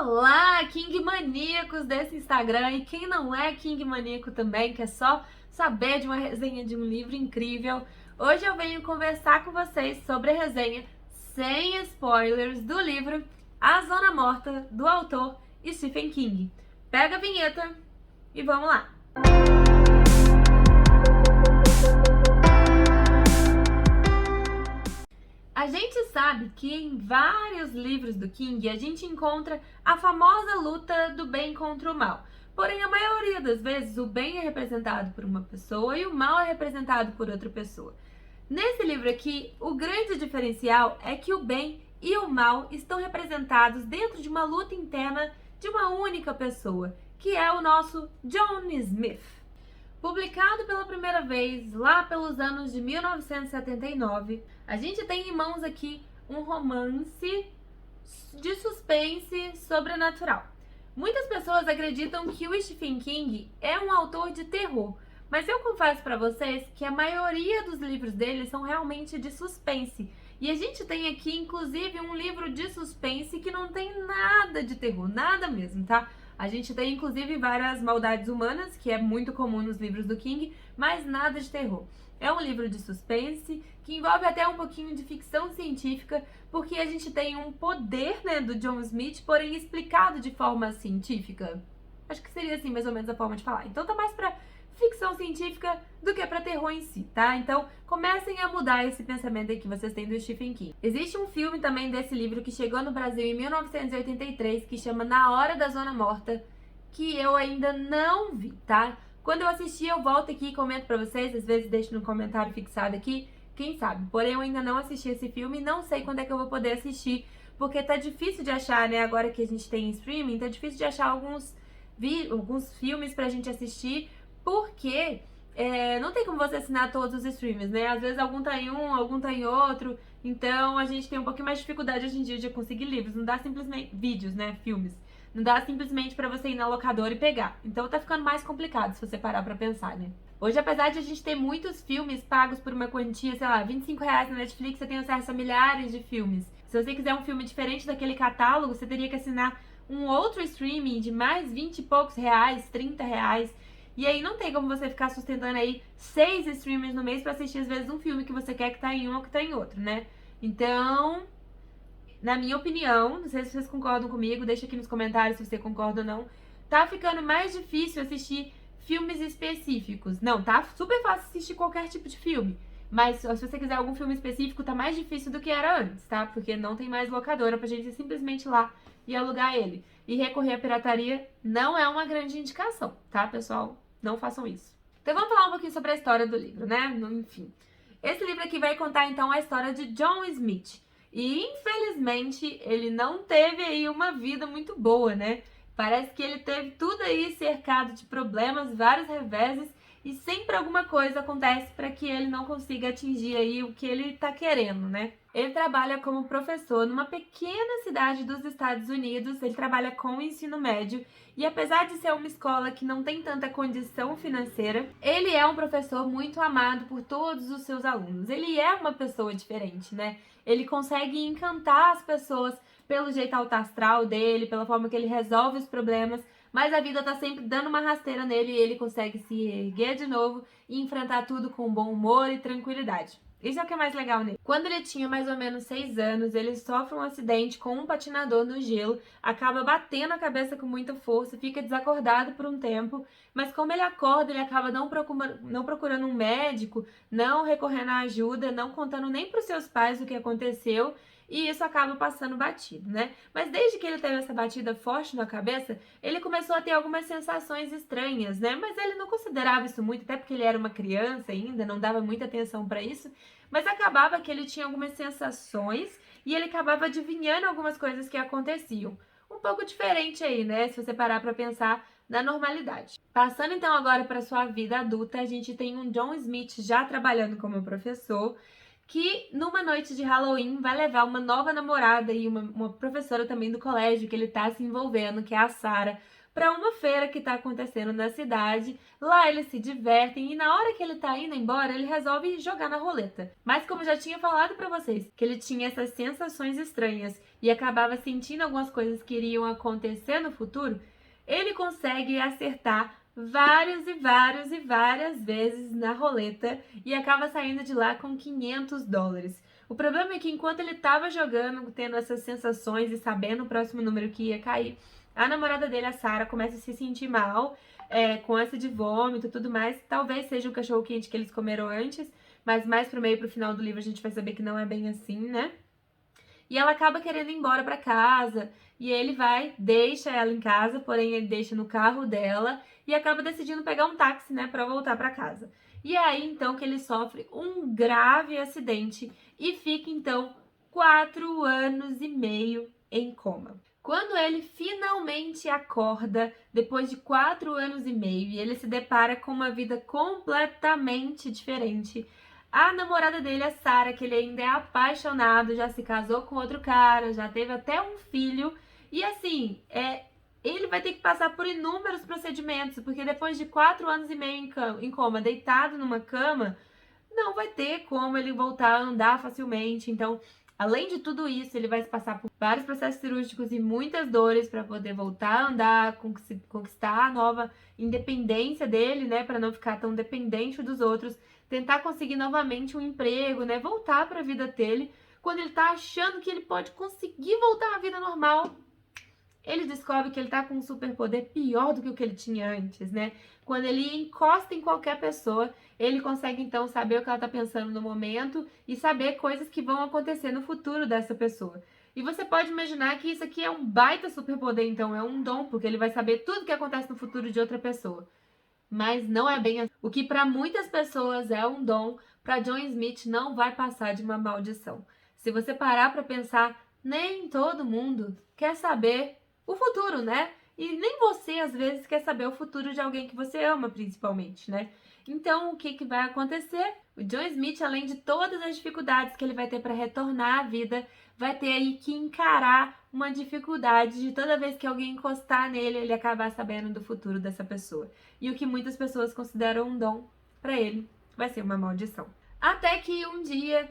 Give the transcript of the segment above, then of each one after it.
Olá, King Maníacos desse Instagram e quem não é King Maníaco também, que é só saber de uma resenha de um livro incrível. Hoje eu venho conversar com vocês sobre a resenha sem spoilers do livro A Zona Morta, do autor Stephen King. Pega a vinheta e vamos lá! A gente sabe que em vários livros do King a gente encontra a famosa luta do bem contra o mal. Porém, a maioria das vezes o bem é representado por uma pessoa e o mal é representado por outra pessoa. Nesse livro aqui, o grande diferencial é que o bem e o mal estão representados dentro de uma luta interna de uma única pessoa, que é o nosso John Smith. Publicado pela primeira vez lá pelos anos de 1979, a gente tem em mãos aqui um romance de suspense sobrenatural. Muitas pessoas acreditam que o Stephen King é um autor de terror, mas eu confesso para vocês que a maioria dos livros dele são realmente de suspense. E a gente tem aqui, inclusive, um livro de suspense que não tem nada de terror, nada mesmo, tá? A gente tem, inclusive, várias maldades humanas, que é muito comum nos livros do King, mas nada de terror. É um livro de suspense, que envolve até um pouquinho de ficção científica, porque a gente tem um poder, né, do John Smith, porém explicado de forma científica. Acho que seria, assim, mais ou menos a forma de falar. Então tá mais pra ficção científica do que pra terror em si, tá? Então comecem a mudar esse pensamento aí que vocês têm do Stephen King. Existe um filme também desse livro que chegou no Brasil em 1983, que chama Na Hora da Zona Morta, que eu ainda não vi, tá? Quando eu assistir, eu volto aqui e comento pra vocês, às vezes deixo no comentário fixado aqui, quem sabe. Porém, eu ainda não assisti esse filme e não sei quando é que eu vou poder assistir, porque tá difícil de achar, né? Agora que a gente tem streaming, tá difícil de achar alguns filmes pra gente assistir, porque não tem como você assinar todos os streams, né? Às vezes algum tá em um, algum tá em outro, então a gente tem um pouquinho mais de dificuldade hoje em dia de conseguir livros, não dá simplesmente vídeos, né, filmes. Não dá simplesmente pra você ir na locadora e pegar. Então tá ficando mais complicado se você parar pra pensar, né? Hoje, apesar de a gente ter muitos filmes pagos por uma quantia, sei lá, R$ 25 na Netflix, você tem acesso a milhares de filmes. Se você quiser um filme diferente daquele catálogo, você teria que assinar um outro streaming de mais 20 e poucos reais, R$ 30. E aí não tem como você ficar sustentando aí 6 streamers no mês pra assistir às vezes um filme que você quer que tá em um ou que tá em outro, né? Então, na minha opinião, não sei se vocês concordam comigo, deixa aqui nos comentários se você concorda ou não, tá ficando mais difícil assistir filmes específicos. Não, tá super fácil assistir qualquer tipo de filme, mas se você quiser algum filme específico, tá mais difícil do que era antes, tá? Porque não tem mais locadora pra gente simplesmente ir lá e alugar ele. E recorrer à pirataria não é uma grande indicação, tá, pessoal? Não façam isso. Então vamos falar um pouquinho sobre a história do livro, né? Enfim. Esse livro aqui vai contar, então, a história de John Smith. E, infelizmente, ele não teve aí uma vida muito boa, né? Parece que ele teve tudo aí cercado de problemas, vários reveses, e sempre alguma coisa acontece para que ele não consiga atingir aí o que ele tá querendo, né? Ele trabalha como professor numa pequena cidade dos Estados Unidos, ele trabalha com o ensino médio, e apesar de ser uma escola que não tem tanta condição financeira, ele é um professor muito amado por todos os seus alunos. Ele é uma pessoa diferente, né? Ele consegue encantar as pessoas pelo jeito alto astral dele, pela forma que ele resolve os problemas, mas a vida tá sempre dando uma rasteira nele e ele consegue se erguer de novo e enfrentar tudo com bom humor e tranquilidade. Isso é o que é mais legal nele. Quando ele tinha mais ou menos 6 anos, ele sofre um acidente com um patinador no gelo, acaba batendo a cabeça com muita força, fica desacordado por um tempo, mas como ele acorda, ele acaba não procurando um médico, não recorrendo à ajuda, não contando nem para os seus pais o que aconteceu, e isso acaba passando batido, né? Mas desde que ele teve essa batida forte na cabeça, ele começou a ter algumas sensações estranhas, né? Mas ele não considerava isso muito, até porque ele era uma criança ainda, não dava muita atenção para isso, mas acabava que ele tinha algumas sensações e ele acabava adivinhando algumas coisas que aconteciam. Um pouco diferente aí, né? Se você parar para pensar na normalidade. Passando então agora para sua vida adulta, a gente tem um John Smith já trabalhando como professor, que numa noite de Halloween vai levar uma nova namorada e uma professora também do colégio que ele tá se envolvendo, que é a Sarah, para uma feira que tá acontecendo na cidade. Lá eles se divertem e na hora que ele tá indo embora, ele resolve jogar na roleta. Mas como eu já tinha falado para vocês, que ele tinha essas sensações estranhas e acabava sentindo algumas coisas que iriam acontecer no futuro, ele consegue acertar várias vezes na roleta e acaba saindo de lá com $500. O problema é que enquanto ele estava jogando, tendo essas sensações e sabendo o próximo número que ia cair, a namorada dele, a Sarah, começa a se sentir mal, com ânsia de vômito e tudo mais. Talvez seja o cachorro-quente que eles comeram antes, mas mais pro meio, pro final do livro, a gente vai saber que não é bem assim, né? E ela acaba querendo ir embora pra casa, e ele vai, deixa ela em casa, porém ele deixa no carro dela, e acaba decidindo pegar um táxi, né, pra voltar pra casa. E é aí, então, que ele sofre um grave acidente e fica, então, 4 anos e meio em coma. Quando ele finalmente acorda, depois de 4 anos e meio, e ele se depara com uma vida completamente diferente, a namorada dele, a Sarah, que ele ainda é apaixonado, já se casou com outro cara, já teve até um filho, e assim, ele vai ter que passar por inúmeros procedimentos, porque depois de 4 anos e meio em coma, deitado numa cama, não vai ter como ele voltar a andar facilmente. Então, além de tudo isso, ele vai passar por vários processos cirúrgicos e muitas dores para poder voltar a andar, conquistar a nova independência dele, né, para não ficar tão dependente dos outros, tentar conseguir novamente um emprego, né, voltar para a vida dele. Quando ele tá achando que ele pode conseguir voltar à vida normal, ele descobre que ele tá com um superpoder pior do que o que ele tinha antes, né? Quando ele encosta em qualquer pessoa, ele consegue então saber o que ela tá pensando no momento e saber coisas que vão acontecer no futuro dessa pessoa. E você pode imaginar que isso aqui é um baita superpoder, então é um dom, porque ele vai saber tudo o que acontece no futuro de outra pessoa. Mas não é bem assim. O que para muitas pessoas é um dom, para John Smith não vai passar de uma maldição. Se você parar para pensar, nem todo mundo quer saber o futuro, né? E nem você, às vezes, quer saber o futuro de alguém que você ama, principalmente, né? Então, o que vai acontecer? O John Smith, além de todas as dificuldades que ele vai ter para retornar à vida, vai ter aí que encarar uma dificuldade de toda vez que alguém encostar nele, ele acabar sabendo do futuro dessa pessoa. E o que muitas pessoas consideram um dom, para ele, vai ser uma maldição. Até que um dia,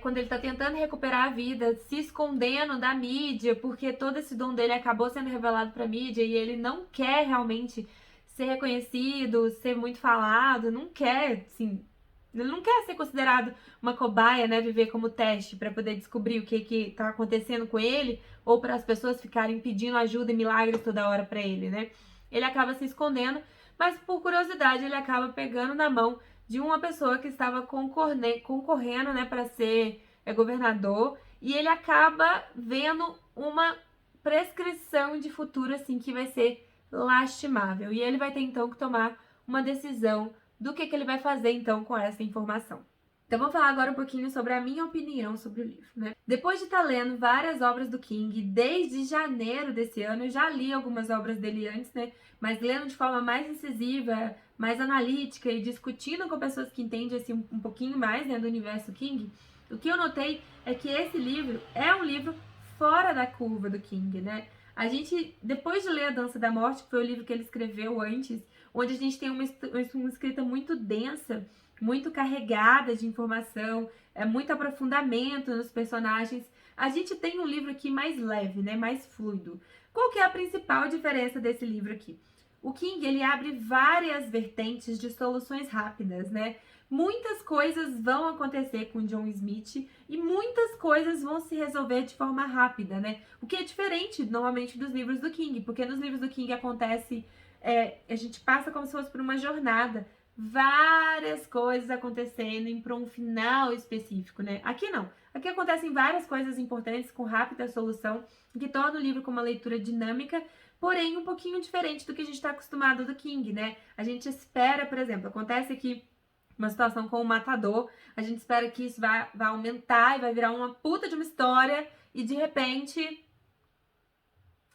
quando ele tá tentando recuperar a vida, se escondendo da mídia, porque todo esse dom dele acabou sendo revelado pra mídia e ele não quer realmente ser reconhecido, ser muito falado, não quer, assim, ele não quer ser considerado uma cobaia, né, viver como teste para poder descobrir o que tá acontecendo com ele ou para as pessoas ficarem pedindo ajuda e milagres toda hora para ele, né? Ele acaba se escondendo, mas por curiosidade ele acaba pegando na mão de uma pessoa que estava concorrendo, né, para ser governador, e ele acaba vendo uma prescrição de futuro assim que vai ser lastimável. E ele vai ter então que tomar uma decisão do que ele vai fazer então com essa informação. Então vamos falar agora um pouquinho sobre a minha opinião sobre o livro, né? Depois de estar lendo várias obras do King, desde janeiro desse ano, eu já li algumas obras dele antes, né? Mas lendo de forma mais incisiva, mais analítica e discutindo com pessoas que entendem assim, um pouquinho mais, né, do universo King, o que eu notei é que esse livro é um livro fora da curva do King, né? A gente, depois de ler A Dança da Morte, que foi o livro que ele escreveu antes, onde a gente tem uma escrita muito densa, muito carregada de informação, muito aprofundamento nos personagens, a gente tem um livro aqui mais leve, né, mais fluido. Qual que é a principal diferença desse livro aqui? O King, ele abre várias vertentes de soluções rápidas, né? Muitas coisas vão acontecer com John Smith e muitas coisas vão se resolver de forma rápida, né? O que é diferente, normalmente, dos livros do King, porque nos livros do King acontece, a gente passa como se fosse por uma jornada, várias coisas acontecendo para um final específico, né? Aqui não. Aqui acontecem várias coisas importantes com rápida solução, que torna o livro com uma leitura dinâmica, porém um pouquinho diferente do que a gente está acostumado do King, né? A gente espera, por exemplo, acontece aqui uma situação com o matador, a gente espera que isso vai aumentar e vai virar uma puta de uma história e de repente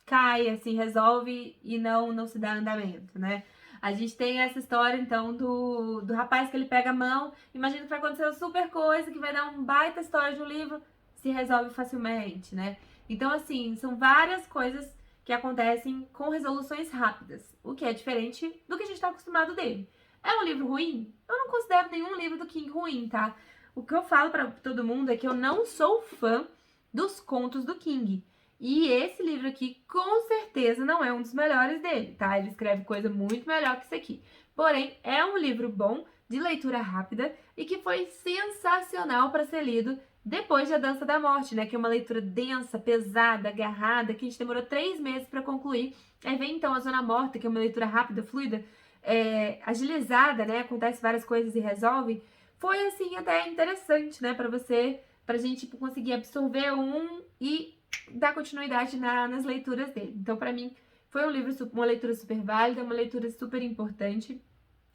cai, assim, resolve e não se dá andamento, né? A gente tem essa história, então, do rapaz que ele pega a mão, imagina que vai acontecer uma super coisa, que vai dar um baita história de um livro, se resolve facilmente, né? Então, assim, são várias coisas que acontecem com resoluções rápidas, o que é diferente do que a gente está acostumado dele. É um livro ruim? Eu não considero nenhum livro do King ruim, tá? O que eu falo pra todo mundo é que eu não sou fã dos contos do King. E esse livro aqui, com certeza, não é um dos melhores dele, tá? Ele escreve coisa muito melhor que isso aqui. Porém, é um livro bom, de leitura rápida, e que foi sensacional para ser lido depois de A Dança da Morte, né? Que é uma leitura densa, pesada, agarrada, que a gente demorou 3 meses para concluir. Aí vem então A Zona Morta, que é uma leitura rápida, fluida, agilizada, né? Acontece várias coisas e resolve. Foi, assim, até interessante, né? Pra gente tipo, conseguir absorver um e dar continuidade nas leituras dele. Então, para mim, foi uma leitura super válida, uma leitura super importante.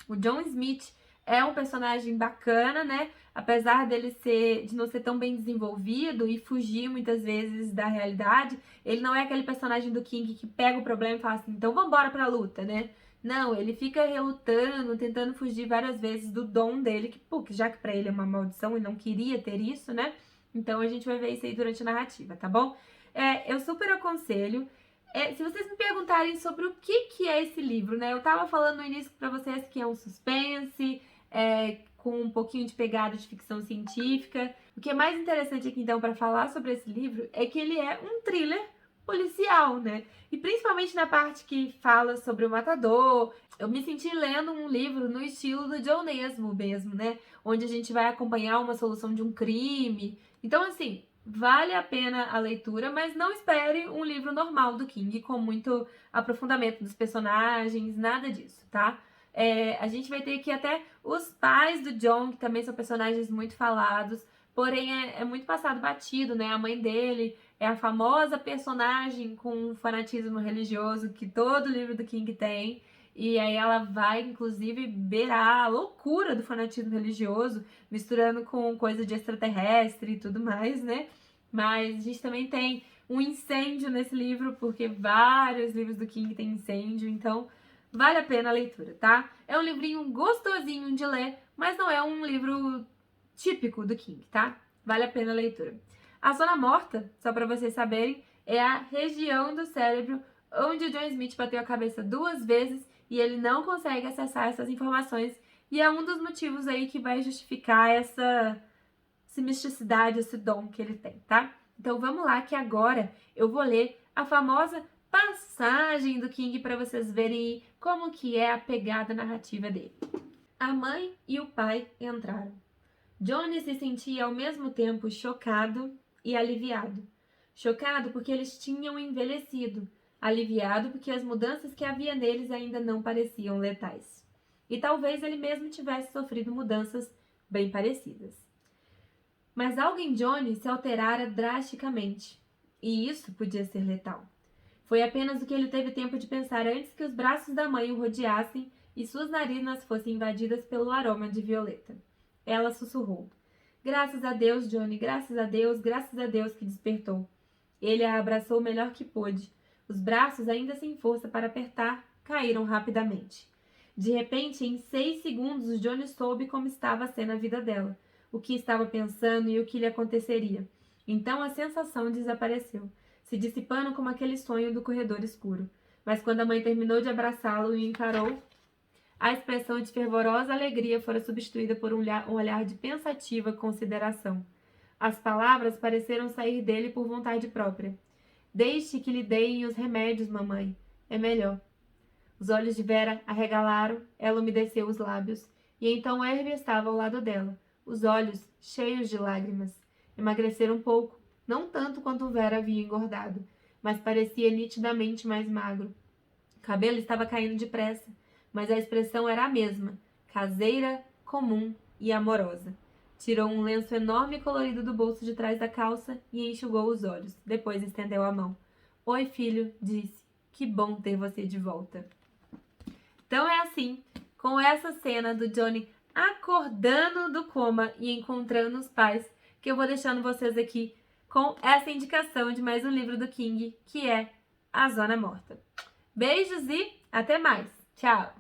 O John Smith é um personagem bacana, né? Apesar de não ser tão bem desenvolvido e fugir muitas vezes da realidade, ele não é aquele personagem do King que pega o problema e fala assim, então vambora pra luta, né? Não, ele fica relutando, tentando fugir várias vezes do dom dele, que já que pra ele é uma maldição e não queria ter isso, né? Então a gente vai ver isso aí durante a narrativa, tá bom? Eu super aconselho. Se vocês me perguntarem sobre o que é esse livro, né? Eu tava falando no início pra vocês que é um suspense, com um pouquinho de pegada de ficção científica. O que é mais interessante aqui, então, para falar sobre esse livro é que ele é um thriller policial, né? E principalmente na parte que fala sobre o matador. Eu me senti lendo um livro no estilo do John Nesmo mesmo, né? Onde a gente vai acompanhar uma solução de um crime. Então, assim, vale a pena a leitura, mas não espere um livro normal do King, com muito aprofundamento dos personagens, nada disso, tá? A gente vai ter aqui até os pais do John, que também são personagens muito falados, porém é muito passado batido, né? A mãe dele é a famosa personagem com um fanatismo religioso que todo livro do King tem, e aí ela vai, inclusive, beirar a loucura do fanatismo religioso, misturando com coisa de extraterrestre e tudo mais, né? Mas a gente também tem um incêndio nesse livro, porque vários livros do King têm incêndio, então vale a pena a leitura, tá? É um livrinho gostosinho de ler, mas não é um livro típico do King, tá? Vale a pena a leitura. A zona morta, só para vocês saberem, é a região do cérebro onde o John Smith bateu a cabeça 2 vezes e ele não consegue acessar essas informações, e é um dos motivos aí que vai justificar essa misticidade, esse dom que ele tem, tá? Então vamos lá que agora eu vou ler a famosa passagem do King para vocês verem como que é a pegada narrativa dele. A mãe e o pai entraram. Johnny se sentia ao mesmo tempo chocado e aliviado. Chocado porque eles tinham envelhecido, aliviado porque as mudanças que havia neles ainda não pareciam letais. E talvez ele mesmo tivesse sofrido mudanças bem parecidas. Mas algo em Johnny se alterara drasticamente, e isso podia ser letal. Foi apenas o que ele teve tempo de pensar antes que os braços da mãe o rodeassem e suas narinas fossem invadidas pelo aroma de violeta. Ela sussurrou. Graças a Deus, Johnny, graças a Deus que despertou. Ele a abraçou o melhor que pôde. Os braços, ainda sem força para apertar, caíram rapidamente. De repente, em 6 segundos, Johnny soube como estava sendo a vida dela, o que estava pensando e o que lhe aconteceria. Então a sensação desapareceu, se dissipando como aquele sonho do corredor escuro. Mas quando a mãe terminou de abraçá-lo e o encarou, a expressão de fervorosa alegria fora substituída por um olhar de pensativa consideração. As palavras pareceram sair dele por vontade própria. Deixe que lhe deem os remédios, mamãe. É melhor. Os olhos de Vera arregalaram, ela umedeceu os lábios, e então Herbie estava ao lado dela, os olhos cheios de lágrimas. Emagrecera um pouco, não tanto quanto Vera havia engordado, mas parecia nitidamente mais magro. O cabelo estava caindo depressa, mas a expressão era a mesma, caseira, comum e amorosa. Tirou um lenço enorme e colorido do bolso de trás da calça e enxugou os olhos. Depois estendeu a mão. Oi, filho, disse. Que bom ter você de volta. Então é assim, com essa cena do Johnny acordando do coma e encontrando os pais, que eu vou deixando vocês aqui com essa indicação de mais um livro do King, que é A Zona Morta. Beijos e até mais. Tchau!